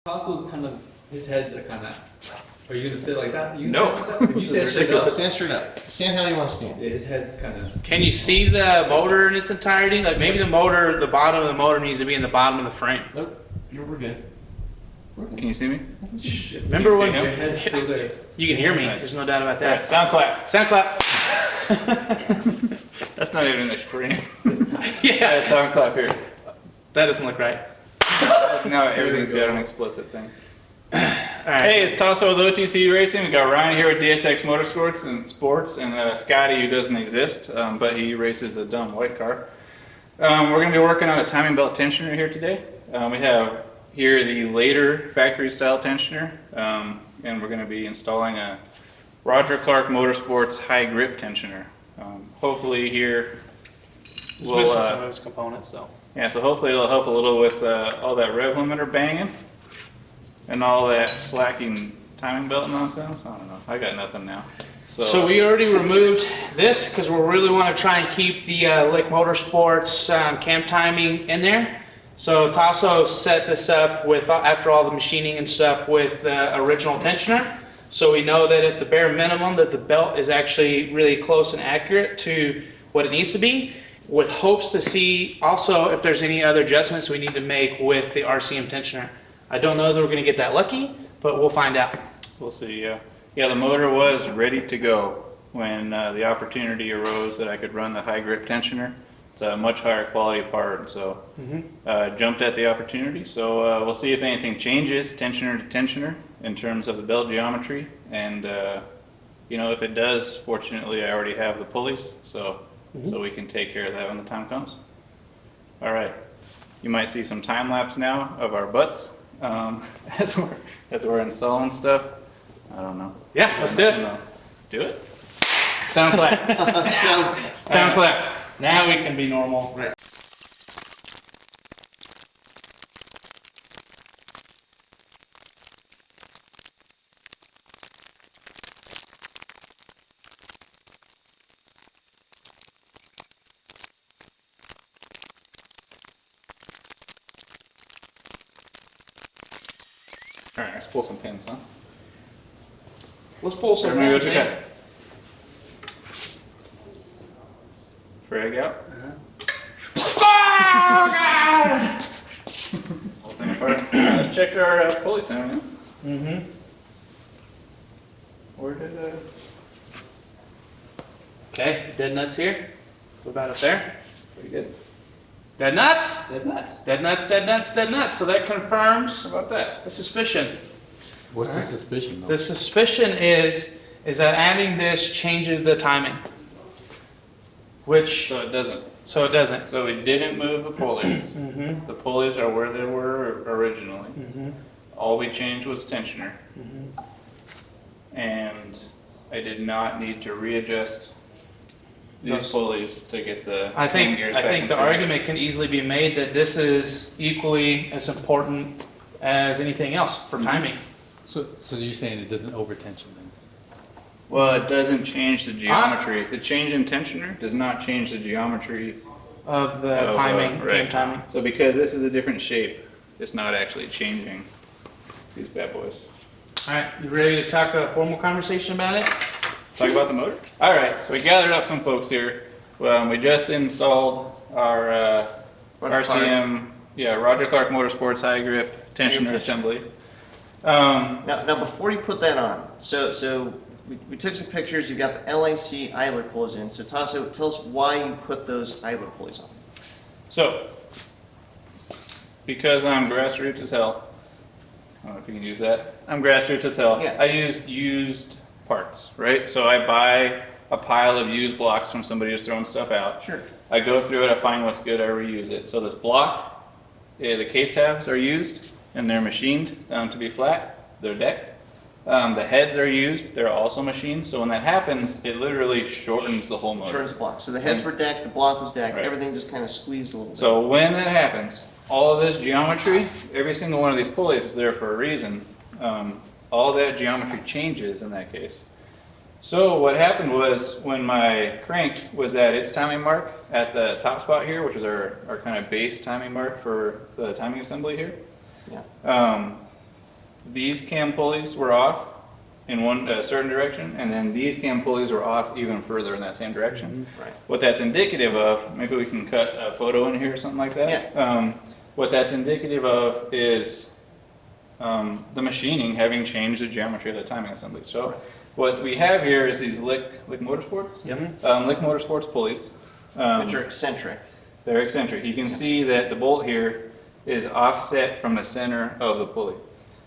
Tasso's kind of, his heads are kind of, are you going to sit like that? You No. Sit like that? If you stand straight up. Stand straight up. Stand how you want to stand. Yeah, his head's kind of. Can you see the motor in its entirety? Like maybe the motor, the bottom of the motor needs to be in the bottom of the frame. Nope. We're good. We're good. Can you see me? I can see you. Remember when Your head's still there. you can hear me? Nice. There's no doubt about Right, that. sound clap. Sound clap. That's not even the frame. It's tight. Yeah, Sound clap here. that doesn't look right. Now everything's got an explicit thing. All right. Hey, it's Tasso with OTC Racing. We got Ryan here with DSX Motorsports and Scotty, who doesn't exist, but he races a dumb white car. We're going to be working on a timing belt tensioner here today. We have here the later factory style tensioner, and we're going to be installing a Roger Clark Motorsports High Grip Tensioner. Hopefully here It's we'll, missing some of its components though. yeah, so hopefully it'll help a little with all that rev limiter banging and all that slacking timing belt nonsense. I don't know. I got nothing now. So we already removed this because we really want to try and keep the Lick Motorsports cam timing in there. So Tasso set this up with, after all the machining and stuff, with the original tensioner. So we know that at the bare minimum that the belt is actually really close and accurate to what it needs to be, with hopes to see also if there's any other adjustments we need to make with the RCM tensioner. I don't know that we're going to get that lucky, but we'll find out. we'll see. Yeah, the motor was ready to go when the opportunity arose that I could run the high grip tensioner. It's a much higher quality part, so jumped at the opportunity. So we'll see if anything changes tensioner to tensioner in terms of the belt geometry, and you know, if it does, fortunately I already have the pulleys, so we can take care of that when the time comes. All right, you might see some time lapse now of our butts as we're installing stuff. I don't know. Yeah, let's do it. Do it. Sound clap. Sound clap. Now we can be normal. Right. All right, let's pull some pins, huh? Let's pull some. Everybody go too fast. Frag out. Oh, God! Whole thing apart. Let's check our pulley time now. Mm-hmm. Where did Okay, dead nuts here. What about up there? pretty good. Dead nuts? Dead nuts. Dead nuts, dead nuts, dead nuts. So that confirms How about that? the suspicion. What's the suspicion though? The suspicion is that adding this changes the timing. Which, So it doesn't. so it doesn't. So we didn't move the pulleys. Mm-hmm. The pulleys are where they were originally. Mm-hmm. All we changed was tensioner. Mm-hmm. And I did not need to readjust these Those- pulleys to get the I hand gears back think in the place. argument can easily be made that this is equally as important as anything else for timing. So you're saying it doesn't overtension then? Well, it doesn't change the geometry. The change in tensioner does not change the geometry. Of the of, timing, right. game timing. So because this is a different shape, it's not actually changing these bad boys. All right, you ready to talk a formal conversation about it? Talk about the motor? All right, so we gathered up some folks here. We just installed our RCM, Roger Clark Motorsports High Grip Tensioner assembly. Now, before you put that on, so we took some pictures. You've got the LAC idler pulleys in. So Tasso, tell us why you put those idler pulleys on. So, because I'm grassroots as hell, I don't know if you can use that. I'm grassroots as hell. Yeah. I use used parts, right? So I buy a pile of used blocks from somebody who's throwing stuff out. Sure. I go through it, I find what's good, I reuse it. So this block, the case halves are used and they're machined to be flat. They're decked. The heads are used, they're also machined. So when that happens, it literally shortens the whole motor. Shortens the block. So the heads were decked, the block was decked, Right. everything just kind of squeezed a little bit. So when that happens, all of this geometry, every single one of these pulleys is there for a reason. All that geometry changes in that case. So what happened was when my crank was at its timing mark at the top spot here, which is our kind of base timing mark for the timing assembly here, Yeah. these cam pulleys were off in one certain direction, and then these cam pulleys were off even further in that same direction. Right. What that's indicative of, maybe we can cut a photo in here or something like that. Yeah. What that's indicative of is the machining having changed the geometry of the timing assembly. So what we have here is these Lick Motorsports. Yep. Lick Motorsports pulleys. Which are eccentric. They're eccentric. You can see that the bolt here is offset from the center of the pulley.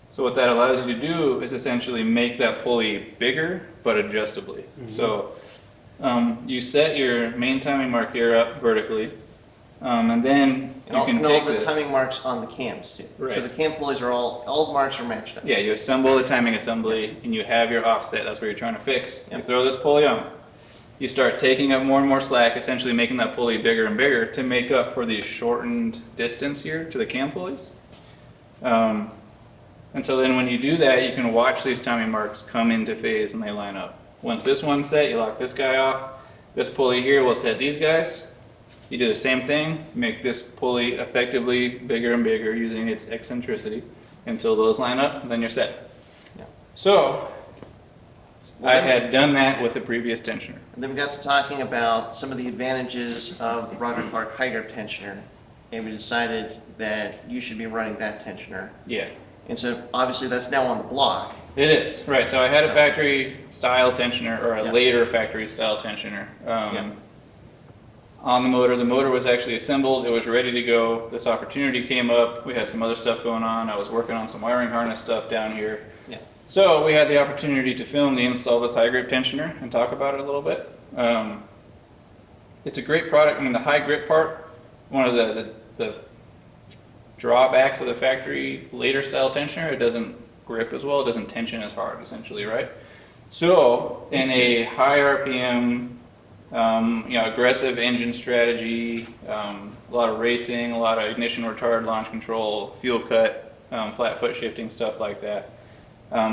So what that allows you to do is essentially make that pulley bigger, but adjustably. So you set your main timing mark here up vertically, and then you can And take all the this. timing marks on the cams too. Right. So the cam pulleys are all the marks are matched up. Yeah, you assemble the timing assembly, and you have your offset. That's what you're trying to fix. You Yep. throw this pulley on. You start taking up more and more slack, essentially making that pulley bigger and bigger to make up for the shortened distance here to the cam pulleys. And so then when you do that, you can watch these timing marks come into phase and they line up. Once this one's set, you lock this guy off. This pulley here will set these guys. You do the same thing, make this pulley effectively bigger and bigger using its eccentricity until those line up, and then you're set. Yeah. So Well, I then- had done that with the previous tensioner. And then we got to talking about some of the advantages of the Roger Clark High Grip Tensioner, and we decided that you should be running that tensioner. Yeah. And so obviously that's now on the block. It is, right. So I had a factory style tensioner, or a Yeah. later factory style tensioner. Yeah. On the motor. The motor was actually assembled. It was ready to go. This opportunity came up. We had some other stuff going on. I was working on some wiring harness stuff down here. Yeah. So we had the opportunity to film the install of this high grip tensioner and talk about it a little bit. It's a great product. I mean, the high grip part, one of the drawbacks of the factory later style tensioner, it doesn't grip as well. It doesn't tension as hard, essentially, right? So in a high RPM, aggressive engine strategy, a lot of racing, a lot of ignition retard, launch control, fuel cut, flat foot shifting, stuff like that.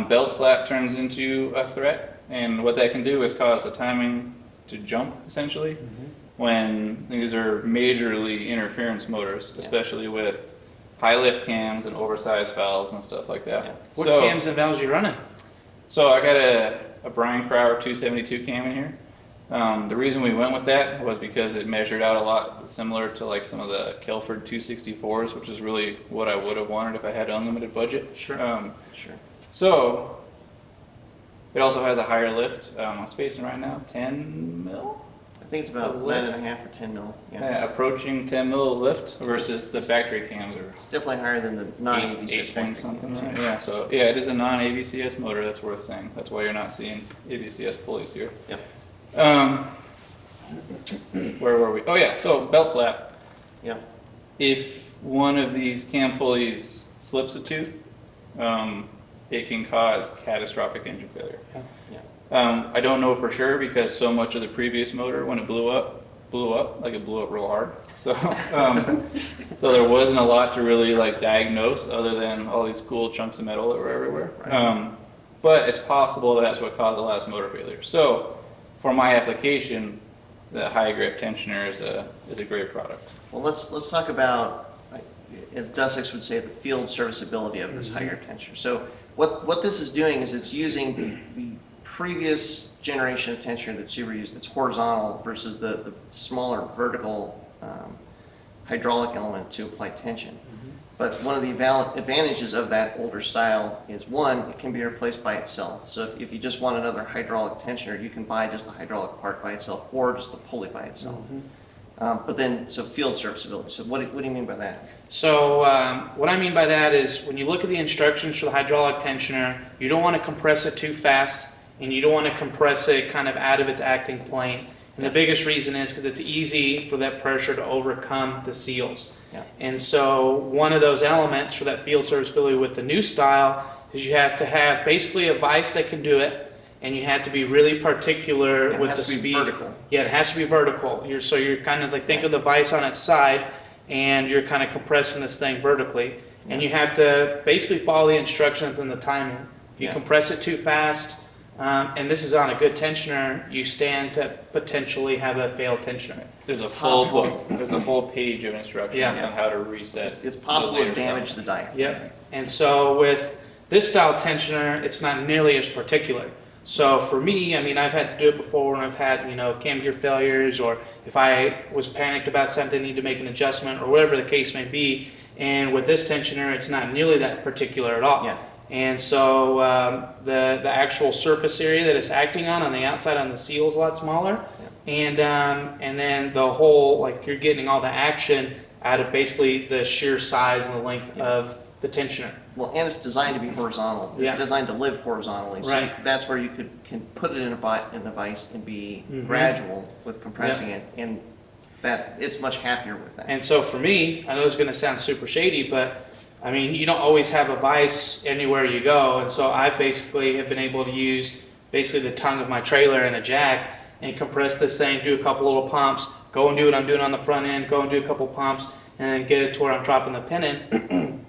Belt slap turns into a threat, and what that can do is cause the timing to jump, essentially, when these are majorly interference motors, especially with high lift cams and oversized valves and stuff like that. Yeah. What So- cams and valves you running? So I got a Brian Crower 272 cam in here. The reason we went with that was because it measured out a lot similar to like some of the Kelford 264s, which is really what I would have wanted if I had unlimited budget. Sure. Sure. So it also has a higher lift. I'm spacing right now 10 mil, I think it's about A lift? 9.5 or 10 mil. Yeah. approaching 10 mil lift versus the factory cams are It's definitely higher than the non-ABCS 8 point factory. something. Right? Yeah. So yeah, it is a non-ABCS motor. That's worth saying. That's why you're not seeing ABCS pulleys here. Yep. Where were we? Oh yeah, so belt slap. Yep. If one of these cam pulleys slips a tooth, it can cause catastrophic engine failure. Yeah. I don't know for sure because so much of the previous motor, when it blew up, like it blew up real hard. So, so there wasn't a lot to really like diagnose other than all these cool chunks of metal that were everywhere. Right. But it's possible that's what caused the last motor failure. So, for my application, the high grip tensioner is a great product. Well, let's talk about, as DSX would say, the field serviceability of this high grip tensioner. So what this is doing is it's using the previous generation of tensioner that Subaru used that's horizontal versus the smaller vertical hydraulic element to apply tension. But one of the advantages of that older style is, one, it can be replaced by itself. So if you just want another hydraulic tensioner, you can buy just the hydraulic part by itself or just the pulley by itself. But then, so field serviceability. So what do you mean by that? So what I mean by that is when you look at the instructions for the hydraulic tensioner, you don't want to compress it too fast and you don't want to compress it kind of out of its acting plane. And the biggest reason is because it's easy for that pressure to overcome the seals. Yeah. And so one of those elements for that field serviceability with the new style is you have to have basically a vise that can do it, and you have to be really particular It with has the to be speed. vertical. Yeah, it has to be vertical. So you're kind of like, think of the vise on its side, and you're kind of compressing this thing vertically. And you have to basically follow the instructions and the timing. If you Yeah. compress it too fast, and this is on a good tensioner, you stand to potentially have a failed tensioner. There's a full Possible. book. There's a full page of instructions Yeah. on how to reset. It's possible the to later damage stuff. the diaphragm. Yep. And so with This style tensioner, it's not nearly as particular. So for me, I mean, I've had to do it before when I've had, cam gear failures, or if I was panicked about something, need to make an adjustment, or whatever the case may be. And with this tensioner, it's not nearly that particular at all. Yeah. And so the actual surface area that it's acting on the outside on the seal is a lot smaller. Yeah. And then the whole, like, you're getting all the action out of basically the sheer size and the length of the tensioner. Well, and it's designed to be horizontal. It's designed to live horizontally. So Right. that's where you can put it in a vise and be gradual with compressing it, and that it's much happier with that. And so for me, I know it's going to sound super shady, but I mean, you don't always have a vise anywhere you go. And so I basically have been able to use basically the tongue of my trailer and a jack and compress this thing, do a couple little pumps, go and do what I'm doing on the front end, go and do a couple pumps, and then get it to where I'm dropping the pin in,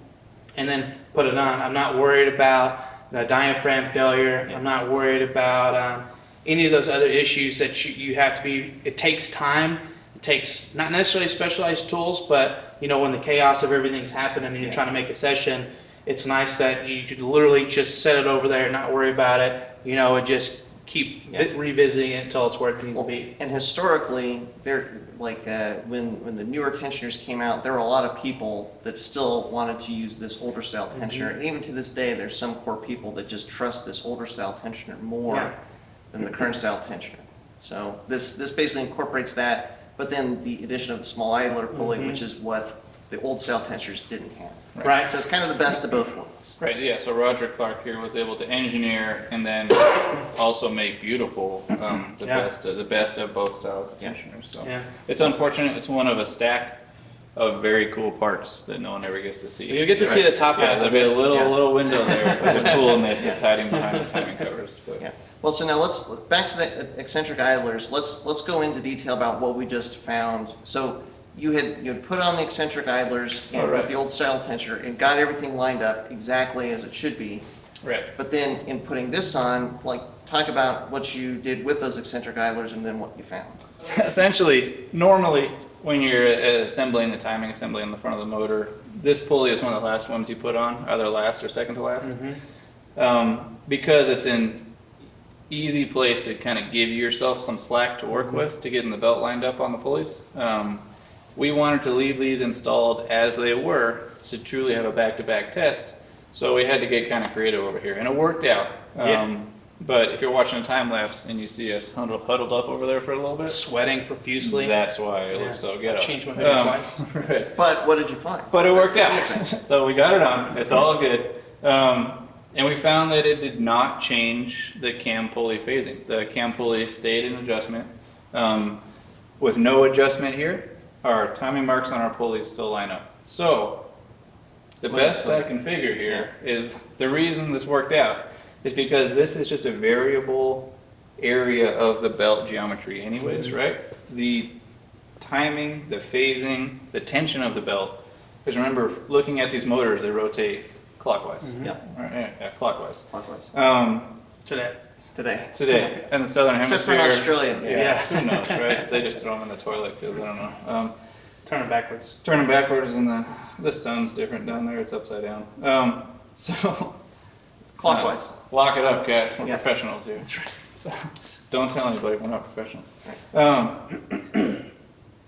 and then put it on. I'm not worried about the diaphragm failure. I'm not worried about any of those other issues that you have to be. It takes time. It takes not necessarily specialized tools, but when the chaos of everything's happening and you're trying to make a session, it's nice that you could literally just set it over there, not worry about it, and just keep revisiting it until it's where it needs to be. And historically, when the newer tensioners came out, there were a lot of people that still wanted to use this older style tensioner. And even to this day, there's some core people that just trust this older style tensioner more than the current style tensioner. So this basically incorporates that, but then the addition of the small idler pulley, which is what the old style tensioners didn't have. Right. So it's kind of the best of both worlds. Right, yeah, so Roger Clark here was able to engineer and then also make beautiful the best of both styles of tensioners. So it's unfortunate, it's one of a stack of very cool parts that no one ever gets to see. You get to see the top half. There'll be a little window there for the coolness that's hiding behind the timing covers. But. Yeah. Well, so now let's back to the eccentric idlers. Let's go into detail about what we just found. So you had put on the eccentric idlers and with the old style tensioner and got everything lined up exactly as it should be. Right. But then in putting this on, talk about what you did with those eccentric idlers and then what you found. Essentially, normally when you're assembling the timing assembly on the front of the motor, this pulley is one of the last ones you put on, either last or second to last. Because it's an easy place to kind of give yourself some slack to work with to getting the belt lined up on the pulleys. We wanted to leave these installed as they were to truly have a back-to-back test. So we had to get kind of creative over here, and it worked out. But if you're watching a time lapse and you see us huddled up over there for a little bit, Sweating profusely. that's why it looks so ghetto. I changed my video twice. Right. But what did you find? But it worked out. So we got it on. It's all good. And we found that it did not change the cam pulley phasing. The cam pulley stayed in adjustment. With no adjustment here, our timing marks on our pulleys still line up. So the best I can figure here is the reason this worked out is because this is just a variable area of the belt geometry anyways, right? The timing, the phasing, the tension of the belt. Because remember, looking at these motors, they rotate clockwise. Clockwise. Clockwise. Today. In the southern Except hemisphere. for in Australia. Yeah, who knows, right? They just throw them in the toilet because I don't know. Turn them backwards. Turn them backwards, and the sun's different down there. It's upside down. So Clockwise. Lock it up, cats. We're Yeah. professionals here. That's right. So don't tell anybody we're not professionals.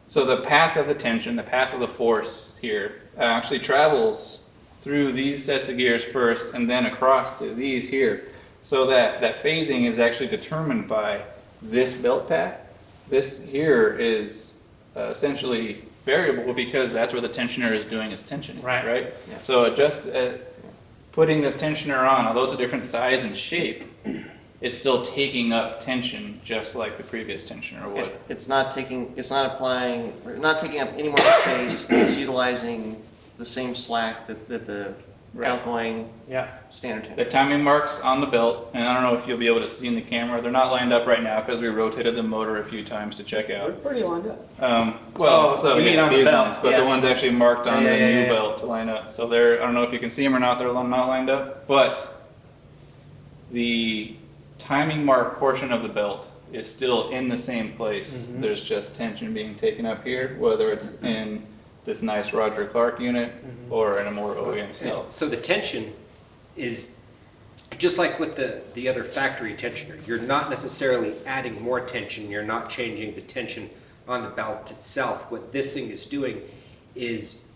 So the path of the tension, the path of the force here, actually travels through these sets of gears first, and then across to these here. So that phasing is actually determined by this belt path. This here is essentially variable because that's where the tensioner is doing its tensioning, right? Yeah. So just putting this tensioner on, although it's a different size and shape, it's still taking up tension just like the previous tensioner would. It's not taking up any more space. It's utilizing the same slack that the outgoing standard The tensioner. timing marks on the belt, and I don't know if you'll be able to see in the camera, they're not lined up right now because we rotated the motor a few times to check out. They're pretty lined up. you mean on the these belt. ones, but the ones actually marked on the new belt to line up. So they're, I don't know if you can see them or not, they're not lined up, but the timing mark portion of the belt is still in the same place. There's just tension being taken up here, whether it's in this nice Roger Clark unit or in a more OEM style. So the tension is just like with the other factory tensioner, you're not necessarily adding more tension, you're not changing the tension on the belt itself. What this thing is doing is,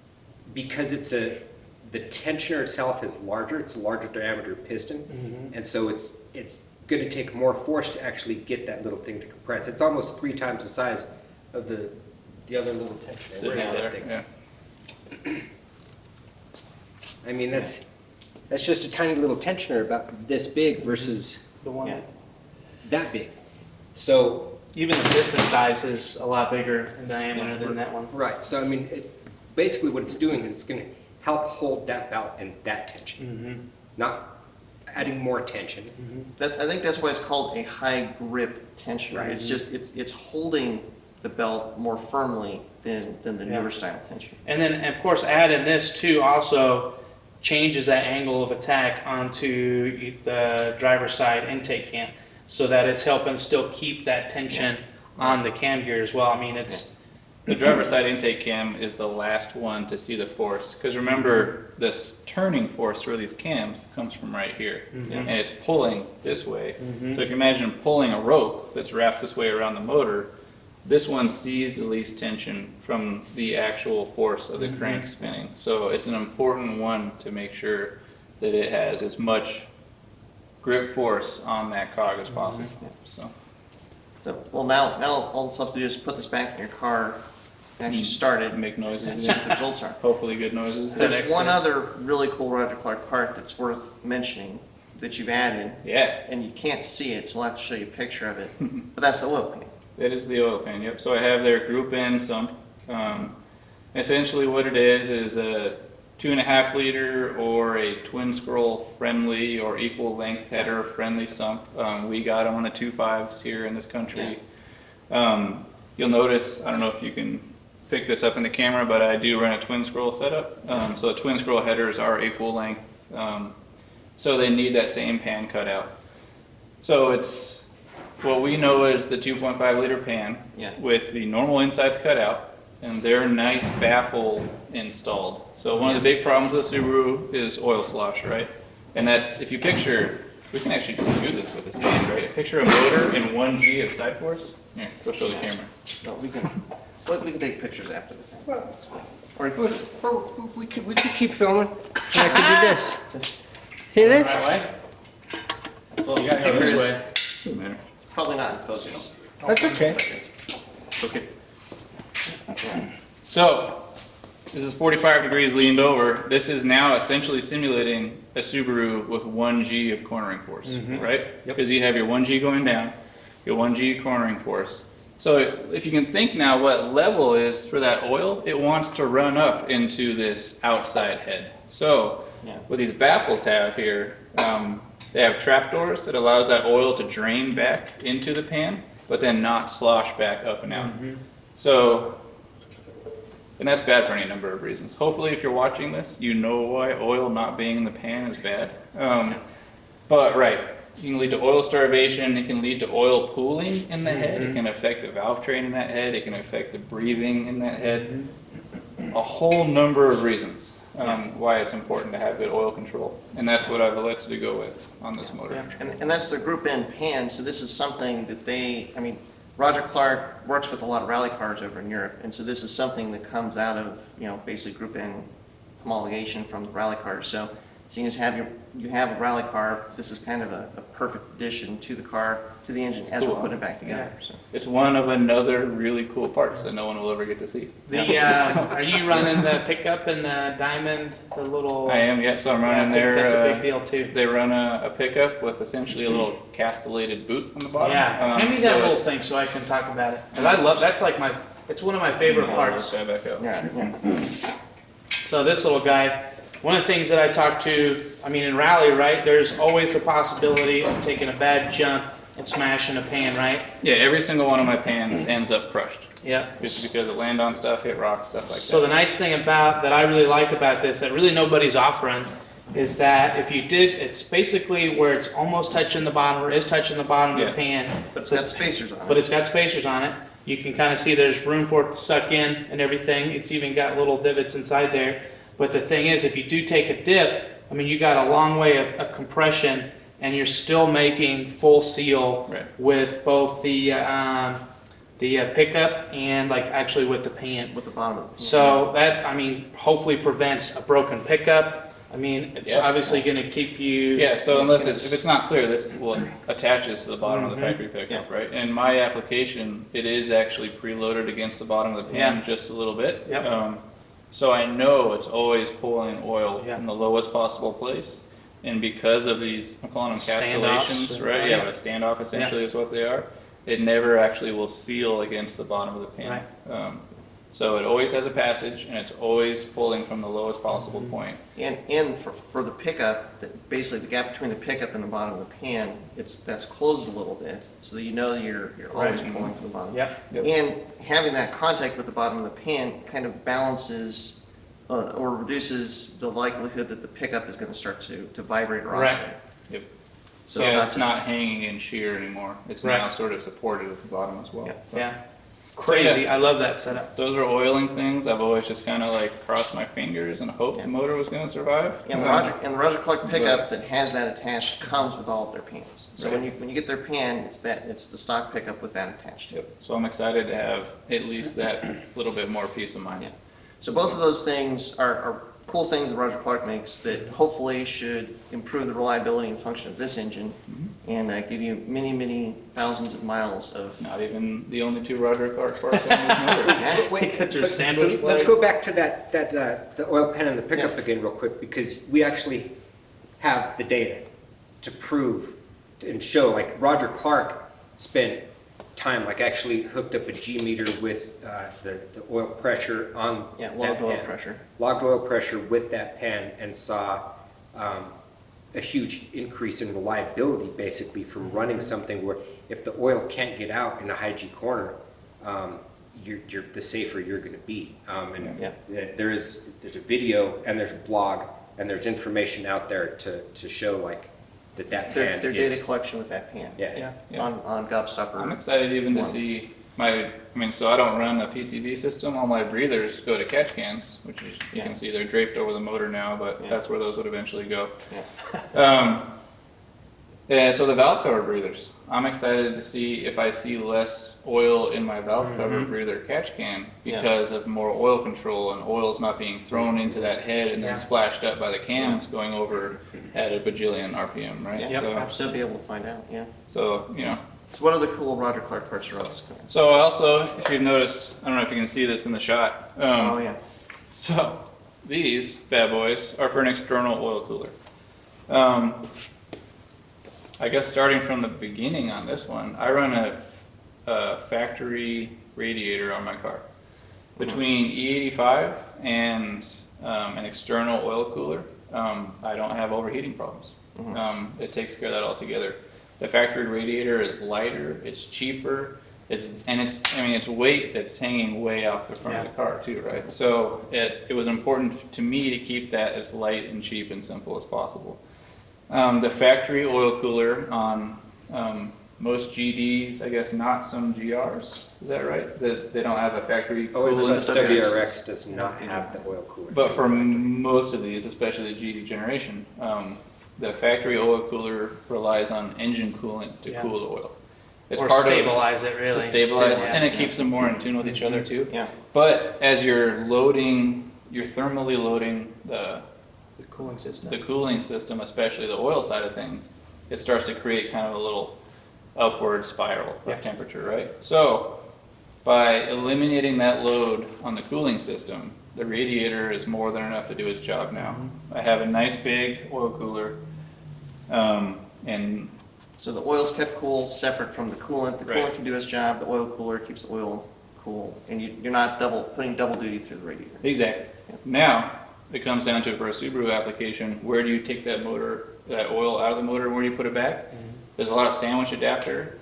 because the tensioner itself is larger, it's a larger diameter piston, and so it's going to take more force to actually get that little thing to compress. It's almost 3 times the size of the other little tensioner. Sitting Where is there, that thing? yeah. I mean, that's just a tiny little tensioner about this big versus The one, Yeah. that big. So, even the piston size is a lot bigger in diameter than that one. right, so I mean, basically what it's doing is it's going to help hold that belt and that tension, not adding more tension. I think that's why it's called a high grip tensioner. Right. It's just, it's holding the belt more firmly than the newer style tensioner. And then, of course, adding this too also changes that angle of attack onto the driver's side intake cam, so that it's helping still keep that tension on the cam gear as well. I mean, it's The driver's side intake cam is the last one to see the force, because remember, this turning force for these cams comes from right here, and it's pulling this way. So if you imagine pulling a rope that's wrapped this way around the motor, this one sees the least tension from the actual force of the crank spinning. So it's an important one to make sure that it has as much grip force on that cog as possible. So So, well, now all the stuff to do is put this back in your car and actually start it and make noises, see what the results are. hopefully good noises. There's one other really cool Roger Clark part that's worth mentioning that you've added, Yeah, and you can't see it, so I'll have to show you a picture of it. But that's the oil pan. that is the oil pan, yep. So I have their group N sump. Essentially what it is a 2.5 liter or a twin scroll friendly or equal length header friendly sump. We got them on the 2.5s here in this country. You'll notice, I don't know if you can pick this up in the camera, but I do run a twin scroll setup. So the twin scroll headers are equal length. So they need that same pan cutout. So it's what we know is the 2.5 liter pan with the normal insides cut out and their nice baffle installed. So one of the big problems with the Subaru is oil slosh, right? And that's, if you picture, we can actually do this with a stand, right? Picture a motor in 1G of side force. Here, go show the camera. No, we can take pictures after the thing. Or we could keep filming, and I could do this. See this? right way. Well, you gotta go this way. Doesn't matter. Probably not in focus. That's okay. Okay. So, this is 45 degrees leaned over. This is now essentially simulating a Subaru with 1G of cornering force, right? Because you have your 1G going down, your 1G cornering force. So if you can think now what level is for that oil, it wants to run up into this outside head. So what these baffles have here, they have trapdoors that allows that oil to drain back into the pan, but then not slosh back up and out. So, and that's bad for any number of reasons. Hopefully if you're watching this, you know why oil not being in the pan is bad. But right, it can lead to oil starvation, it can lead to oil pooling in the head, it can affect the valve train in that head, it can affect the breathing in that head. A whole number of reasons why it's important to have good oil control. And that's what I've elected to go with on this motor. And that's their Group N pan, so this is something that Roger Clark works with a lot of rally cars over in Europe, and so this is something that comes out of, basically Group N homologation from the rally cars. So seeing as you have a rally car, this is kind of a perfect addition to the car, to the engine as we're putting it back together. So. It's one of another really cool parts that no one will ever get to see. Are you running the pickup and the diamond, the little? I am, yeah, so I'm running I think their, that's a big deal too. they run a pickup with essentially a little castellated boot on the bottom. Yeah, hand me So that little it's- thing so I can talk about it. 'Cause I love, that's like it's one of my favorite parts. Guy back up. Yeah. So this little guy, one of the things that I talk to, in rally, right, there's always the possibility of taking a bad jump and smashing a pan, right? Yeah, every single one of my pans ends up crushed. Yeah. Just because it land on stuff, hit rocks, stuff like So that. the nice thing that I really like about this, that really nobody's offering, is that if you did, it's basically where it's almost touching the bottom, or is touching the bottom of the pan. But it's got spacers on it. But it's got spacers on it. You can kind of see there's room for it to suck in and everything. It's even got little divots inside there. But the thing is, if you do take a dip, you got a long way of compression and you're still making full seal Right. with both the pickup and like actually with the pan. With the bottom of the pan. So that, I mean, hopefully prevents a broken pickup. I mean, it's Yeah. obviously going to keep you. Yeah, so unless if it's not clear, this will attaches to the bottom of the factory pickup, right? In my application, it is actually preloaded against the bottom of the pan Yeah. just a little bit. Yep. So I know it's always pulling oil Yeah. from the lowest possible place. And because of these, I'm calling them Standoffs, castellations, right? right? Yeah, but a standoff essentially is what they are. It never actually will seal against the bottom of the pan. So it always has a passage, and it's always pulling from the lowest possible point. And for the pickup, basically the gap between the pickup and the bottom of the pan, that's closed a little bit, so that you know that you're always pulling from the bottom. Yep. And having that contact with the bottom of the pan kind of balances or reduces the likelihood that the pickup is going to start to vibrate or Right. oscillate. Yep. So So it's not it's just- not hanging in shear anymore. It's Right. now sort of supported at the bottom as well. Yeah. So Yeah. Crazy. I love that setup. those are oiling things. I've always just kind of like crossed my fingers and hoped the motor was going to survive. And the Roger Clark pickup that has that attached comes with all of their pans. So when you get their pan, it's the stock pickup with that attached to it. Yep. So I'm excited to have at least that little bit more peace of mind. Yeah. So both of those things are cool things that Roger Clark makes that hopefully should improve the reliability and function of this engine and give you many, many thousands of miles of. It's not even the only two Roger Clark parts on this motor. Yeah. Wait, Got your but- sandwich so let's leg. go back to the oil pan and the pickup again real quick, because we actually have the data to prove and show, like Roger Clark spent time, like actually hooked up a G meter with the oil pressure on Yeah, that logged oil pan. pressure. Logged oil pressure with that pan and saw a huge increase in reliability basically from running something where if the oil can't get out in a high G corner, you're the safer you're going to be. There's a video and there's a blog and there's information out there to show like that Their pan data is. collection with that pan. Yeah. Yeah. On Gobstopper. I'm excited even to see so I don't run a PCV system. All my breathers go to catch cans, which is, you can see they're draped over the motor now, but that's where those would eventually go. So the valve cover breathers, I'm excited to see if I see less oil in my valve cover breather catch can because of more oil control and oil's not being thrown into that head and then splashed up by the cans going over at a bajillion RPM, right? Yeah, So, I'll still be able to find out, yeah. so, So what other cool Roger Clark parts are on this car? So also, if you've noticed, I don't know if you can see this in the shot. Oh, yeah. So these bad boys are for an external oil cooler. I guess starting from the beginning on this one, I run a factory radiator on my car. Between E85 and an external oil cooler, I don't have overheating problems. It takes care of that altogether. The factory radiator is lighter, it's cheaper, it's weight that's hanging way off the front of the car too, right? So it was important to me to keep that as light and cheap and simple as possible. The factory oil cooler on most GDs, I guess not some GRs, is that right? That they don't have a factory coolant. WRX does not have the oil cooler. But for most of these, especially the GD generation, the factory oil cooler relies on engine coolant to cool the oil. It's Or part stabilize it, really. to stabilize, Yeah. and it keeps them more in tune with each other too. Yeah. But as you're loading, you're thermally loading the cooling system. the cooling system, especially the oil side of things, it starts to create kind of a little upward spiral of temperature, right? So by eliminating that load on the cooling system, the radiator is more than enough to do its job now. I have a nice big oil cooler, and So the oil's kept cool, separate from the coolant. The Right. coolant can do its job, the oil cooler keeps the oil cool, and you're not putting double duty through the radiator. exactly. Now, it comes down to, for a Subaru application, where do you take that oil out of the motor, and where do you put it back? There's a lot of sandwich adapter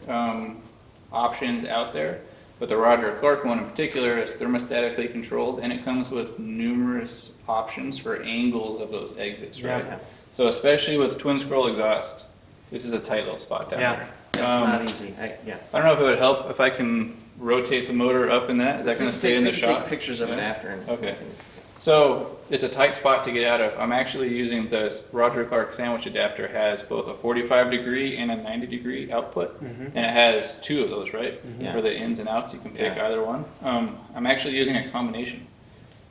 options out there, but the Roger Clark one in particular is thermostatically controlled, and it comes with numerous options for angles of those exits, right? Yeah. So especially with twin scroll exhaust, this is a tight little spot down Yeah. there. It's not easy, I don't know if it would help if I can rotate the motor up in that. Is that going to stay in the You can shot? Take pictures of it Yeah. after. Okay. So it's a tight spot to get out of. I'm actually using the Roger Clark sandwich adapter, has both a 45-degree and a 90-degree output, and it has 2 of those, right? Yeah. For the ins and outs, you can pick Yeah. either one. I'm actually using a combination,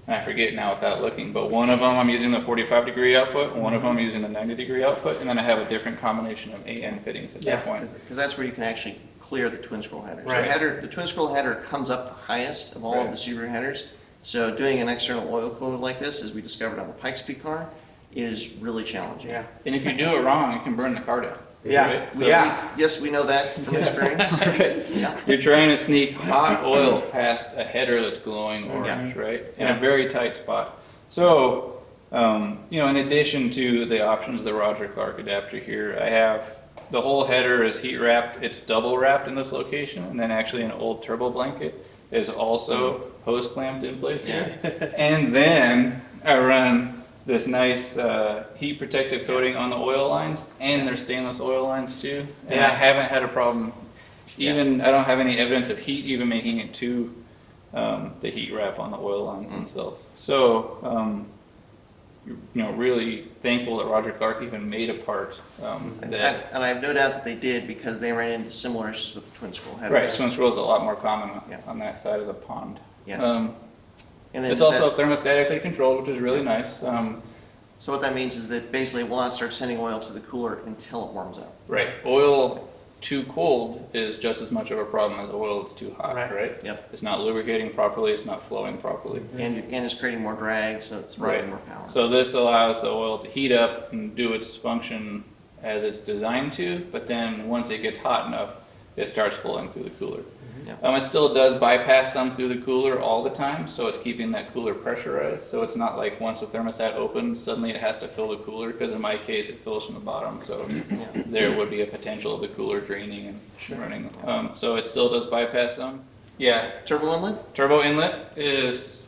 and I forget now without looking, but one of them I'm using the 45-degree output, one of them I'm using the 90-degree output, and then I have a different combination of AN fittings at that point. Because that's where you can actually clear the twin scroll header. So Right. the twin scroll header comes up the highest of all Right. of the Subaru headers. So doing an external oil code like this, as we discovered on the Pikes Peak car, is really challenging. Yeah. And if you do it wrong, it can burn the car down. Yeah. Right? So Yes, we know that from experience. Yeah. You're trying to sneak hot oil past a header that's glowing orange, right? In a very tight spot. So, in addition to the options, the Roger Clark adapter here, I have the whole header is heat wrapped. It's double wrapped in this location, and then actually an old turbo blanket is also hose clamped in place here. And then I run this nice heat protective coating on the oil lines, and they're stainless oil lines too. And I haven't had a problem. Even I don't have any evidence of heat even making it to the heat wrap on the oil lines themselves. So, really thankful that Roger Clark even made a part that. And I have no doubt that they did, because they ran into similar issues with the twin scroll header. Right, twin scroll is a lot more common Yeah. on that side of the pond. Yeah. And then It's does also thermostatically controlled, which is really nice. so what that means is that basically it will not start sending oil to the cooler until it warms up. Right, oil too cold is just as much of a problem as oil that's too hot, right? Yep. It's not lubricating properly, it's not flowing properly. And it's creating more drag, so it's running more power. So this allows the oil to heat up and do its function as it's designed to, but then once it gets hot enough, it starts flowing through the cooler. Yeah. It still does bypass some through the cooler all the time, so it's keeping that cooler pressurized. So it's not like once the thermostat opens, suddenly it has to fill the cooler, because in my case, it fills from the bottom. So there would be a potential of the cooler draining and running. So it still does bypass some. Yeah, Turbo inlet? turbo inlet is,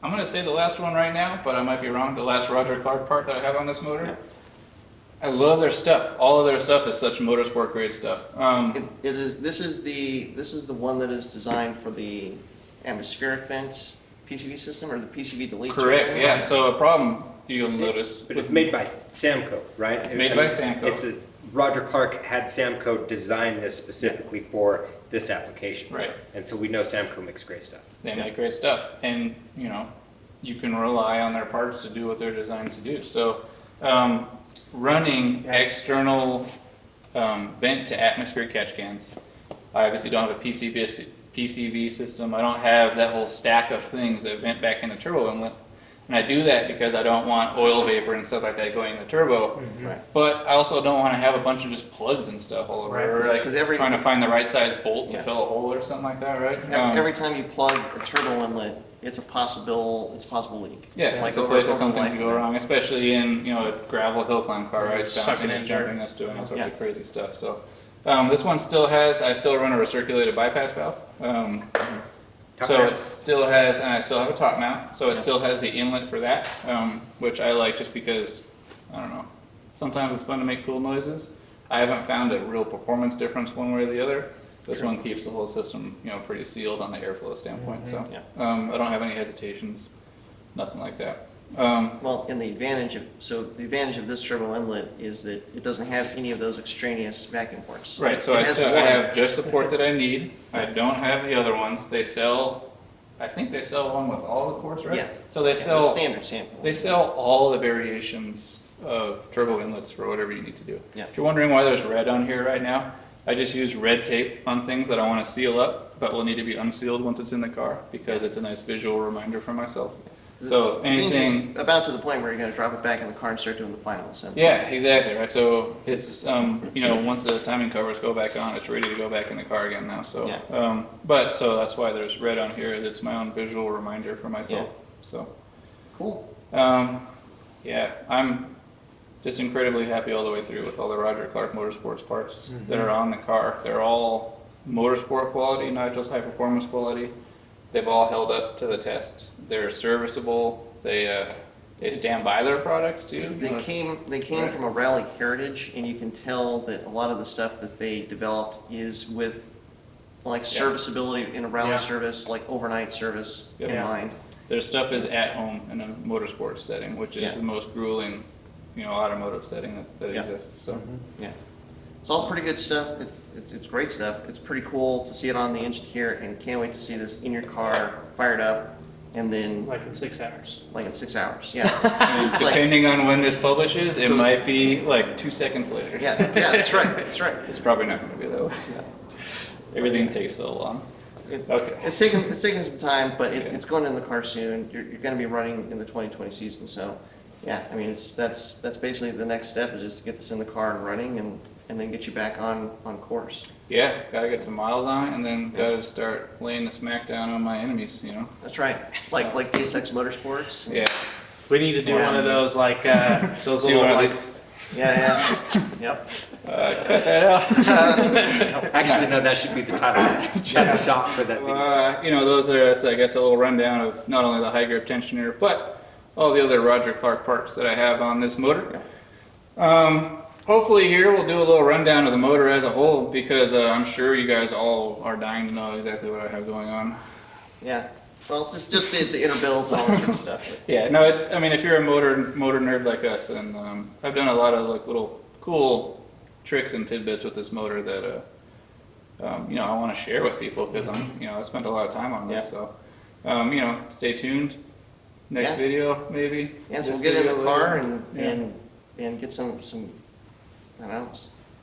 I'm going to say the last one right now, but I might be wrong, the last Roger Clark part that I have on this motor. Yeah. I love their stuff. All of their stuff is such motorsport grade stuff. It is. This is the one that is designed for the atmospheric vent PCV system, or the PCV delete. Correct, turbo? yeah. So a problem you'll notice. But it's made by Samco, right? It's made by Samco. It's Roger Clark had Samco design this specifically for this application. Right. And so we know Samco makes great stuff. They make great stuff, and you can rely on their parts to do what they're designed to do. So, running external vent to atmosphere catch cans. I obviously don't have a PCV system. I don't have that whole stack of things that vent back in the turbo inlet. And I do that because I don't want oil vapor and stuff like that going in the turbo. Right. But I also don't want to have a bunch of just plugs and stuff all over. Right, Or like 'cause every- trying to find the right size bolt to Yeah. fill a hole or something like that, right? Every time you plug a turbo inlet, it's a possible leak. Yeah, Like it's a over- place where over something life can go event. wrong, especially in, a gravel hill climb car, right? Sucking Bouncing in and dirt. jumping, that's doing all sorts Yeah. of crazy stuff, so. This one I still run a recirculated bypass valve. Top So mount. it still has, and I still have a top mount, so it still has the inlet for that, which I like just because, I don't know, sometimes it's fun to make cool noises. I haven't found a real performance difference one way or the other. This one keeps the whole system, pretty sealed on the airflow standpoint, so. Yeah. I don't have any hesitations, nothing like that. Well, and the advantage of this turbo inlet is that it doesn't have any of those extraneous vacuum ports. Right, so It I has still, I one. have just the port that I need. I don't have the other ones. I think they sell one with all the ports, right? Yeah. So they Yeah, the sell, standard sample. they sell all the variations of turbo inlets for whatever you need to do. Yeah. If you're wondering why there's red on here right now, I just use red tape on things that I want to seal up, but will need to be unsealed once it's in the car, because it's a nice visual reminder for myself. So The engine's anything, about to the point where you're gonna drop it back in the car and start doing the final assembly. yeah, exactly, right, so it's, once the timing covers go back on, it's ready to go back in the car again now, so. Yeah. So that's why there's red on here, it's my own visual reminder for myself, so. Cool. Yeah, I'm just incredibly happy all the way through with all the Roger Clark Motorsports parts that are on the car. They're all motorsport quality, not just high performance quality. They've all held up to the test. They're serviceable. They stand by their products too. They came right. from a rally heritage, and you can tell that a lot of the stuff that they developed is with like serviceability in a rally Yeah. service, like overnight service in Yeah. mind. their stuff is at home in a motorsports setting, which is Yeah. the most grueling, automotive setting that Yeah. exists. So Yeah. It's all pretty good stuff. It's great stuff. It's pretty cool to see it on the engine here, and can't wait to see this in your car, fired up, and then Like in 6 hours. like in 6 hours. Yeah. and It's like- depending on when this publishes, it So- might be like 2 seconds later. yeah, yeah, that's right. That's right. It's probably not going to be that way. Everything takes so long. Okay. It's taking some time, but Yeah. it's going in the car soon. You're going to be running in the 2020 season, so yeah. I mean, that's basically the next step is just to get this in the car and running, and then get you back on course. Yeah, gotta get some miles on it, and then gotta start laying the smackdown on my enemies. That's right. Like DSX Motorsports. Yeah. We need to do one of those like those Do little one of like, these. Yeah. Yep. Cut that out. Actually, no, that should be the title. Dot for that video. That's I guess a little rundown of not only the high grip tensioner, but all the other Roger Clark parts that I have on this motor. Hopefully here we'll do a little rundown of the motor as a whole, because I'm sure you guys all are dying to know exactly what I have going on. Yeah. Well, just the inner builds and all that sort of stuff. Yeah, no, if you're a motor nerd like us, then I've done a lot of like little cool tricks and tidbits with this motor that I want to share with people, because I spent a lot of time on this. Yeah. So stay tuned. Next Yeah. video maybe. Yeah, so This we'll get in video the car later. and get some I don't know,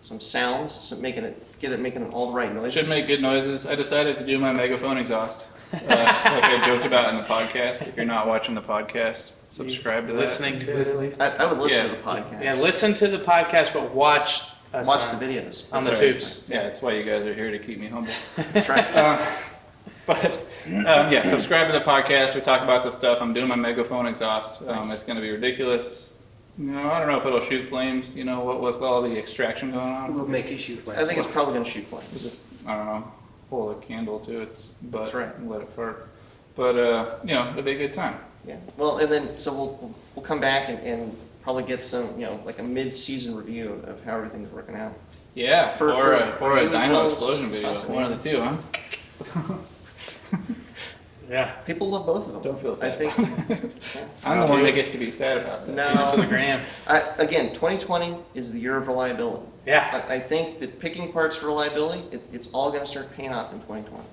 some sounds, making it all the right noises. Should make good noises. I decided to do my megaphone exhaust, like I joked about in the podcast. If you're not watching the podcast, subscribe to that. listening to. I would listen Yeah. to the podcast. Yeah, listen to the podcast, but watch us Watch on, the videos. on the That's right. tubes. Yeah, that's why you guys are here, to keep me humble. That's right. Subscribe to the podcast. We talk about this stuff. I'm doing my megaphone exhaust. Nice. It's going to be ridiculous. I don't know if it'll shoot flames, what with all the extraction going on. We'll make issue flags. I think it's probably going to shoot It's flames. just, I don't know, hold a candle to its butt That's right. and let it fart. But, it'll be a good time. Yeah. Well, and then so we'll come back and probably get some like a mid-season review of how everything's working out. Yeah, For or a you as dyno well as explosion video, Tasso. one of the two, huh? Yeah. People love both of them. Don't feel sad. I think. I'm the one that gets to be sad about that. No. To the gram. Again, 2020 is the year of reliability. Yeah. I think that picking parts for reliability, it's all going to start paying off in 2020.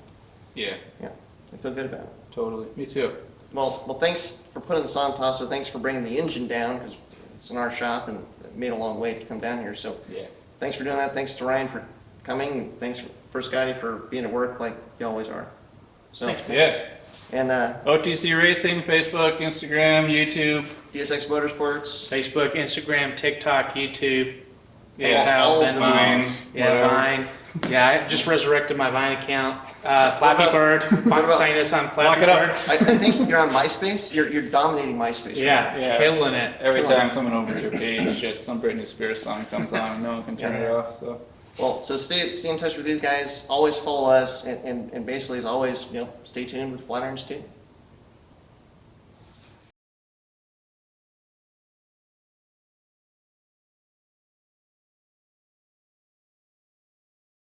Yeah, Yeah, I feel good about it. totally. Me too. Well, thanks for putting this on, Tasso. Thanks for bringing the engine down, because it's in our shop and it made a long way to come down here. So Yeah. thanks for doing that. Thanks to Ryan for coming. Thanks for Scotty for being at work like you always are. So, Thanks, Yeah. and OTC Racing, Facebook, Instagram, YouTube. DSX Motorsports. Facebook, Instagram, TikTok, YouTube. Yeah, all PayPal, Vine, Yeah, whatever. Vine. Yeah, I just resurrected my Vine account. Flappy about- Bird. about- Sign us on Lock Flappy it up. Bird. I think you're on MySpace. You're dominating MySpace. right Yeah, Yeah. killing it. Every time someone opens your page, just some Britney Spears song comes on and no one can turn it off. So now. Well, so stay in touch with these guys. Always follow us, and basically, as always, stay tuned with Flatirons too.